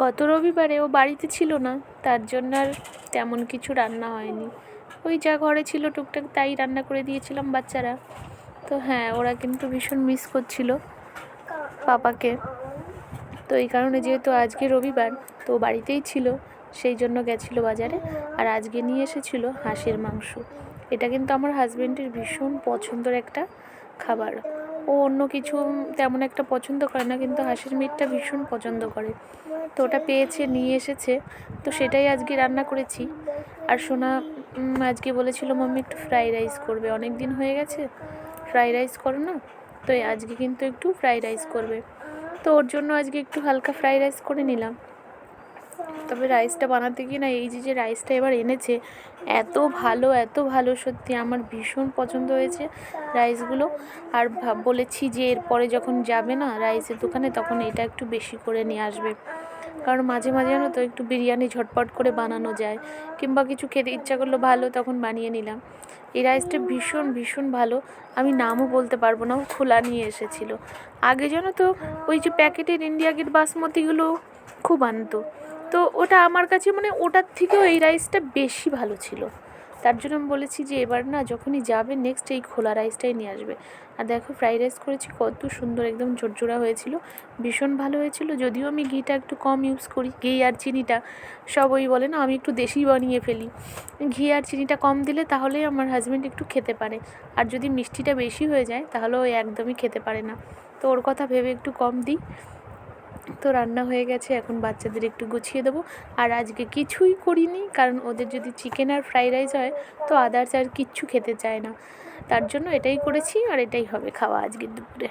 গত রবিবারে ও বাড়িতে ছিল না, তার জন্য আর তেমন কিছু রান্না হয়নি। ওই যা ঘরে ছিল টুকটাক তাই রান্না করে দিয়েছিলাম বাচ্চারা। তো হ্যাঁ, ওরা কিন্তু ভীষণ মিস করছিল পাপাকে। তো এই কারণে যেহেতু আজকে রবিবার, তো বাড়িতেই ছিল, সেই জন্য গেছিলো বাজারে। আর আজকে নিয়ে এসেছিলো হাঁসের মাংস। এটা কিন্তু আমার হাজব্যান্ডের ভীষণ পছন্দের একটা খাবার। ও অন্য কিছু তেমন একটা পছন্দ করে না, কিন্তু হাঁসের মিটটা ভীষণ পছন্দ করে। তো ওটা পেয়েছে, নিয়ে এসেছে, তো সেটাই আজকে রান্না করেছি। আর সোনা আজকে বলেছিল মাম্মি একটু ফ্রাইড রাইস করবে, অনেক দিন হয়ে গেছে ফ্রাইড রাইস করো না। তো আজকে কিন্তু একটু ফ্রাইড রাইস করবে, তো ওর জন্য আজকে একটু হালকা ফ্রাইড রাইস করে নিলাম। তবে রাইসটা বানাতে গিয়ে না, এই যে রাইসটা এবার এনেছে, এত ভালো সত্যি আমার ভীষণ পছন্দ হয়েছে রাইসগুলো। আর বলেছি যে এরপরে যখন যাবে না রাইসের দোকানে, তখন এটা একটু বেশি করে নিয়ে আসবে। কারণ মাঝে মাঝে জানো তো একটু বিরিয়ানি ঝটপট করে বানানো যায়, কিংবা কিছু খেতে ইচ্ছা করলো ভালো, তখন বানিয়ে নিলাম। এই রাইসটা ভীষণ ভীষণ ভালো, আমি নামও বলতে পারবো না, ও খোলা নিয়ে এসেছিলো। আগে জানো তো ওই যে প্যাকেটের ইন্ডিয়া গেট বাসমতিগুলো খুব আনতো, তো ওটা আমার কাছে মানে ওটার থেকেও এই রাইসটা বেশি ভালো ছিল। তার জন্য আমি বলেছি যে এবার না যখনই যাবে নেক্সট এই খোলা রাইসটাই নিয়ে আসবে। আর দেখো ফ্রাইড রাইস করেছি, কত সুন্দর একদম ঝরঝরা হয়েছিল, ভীষণ ভালো হয়েছিল। যদিও আমি ঘিটা একটু কম ইউজ করি, ঘি আর চিনিটা সব ওই বলে না, আমি একটু দেশি বানিয়ে ফেলি। ঘি আর চিনিটা কম দিলে তাহলেই আমার হাজব্যান্ড একটু খেতে পারে, আর যদি মিষ্টিটা বেশি হয়ে যায় তাহলে ও একদমই খেতে পারে না। তো ওর কথা ভেবে একটু কম দিই। তো রান্না হয়ে গেছে, এখন বাচ্চাদের একটু গুছিয়ে দেবো। আর আজকে কিছুই করিনি, কারণ ওদের যদি চিকেন আর ফ্রাইড রাইস হয় তো আদার্স আর কিচ্ছু খেতে চায় না। তার জন্য এটাই করেছি, আর এটাই হবে খাওয়া আজকের দুপুরে।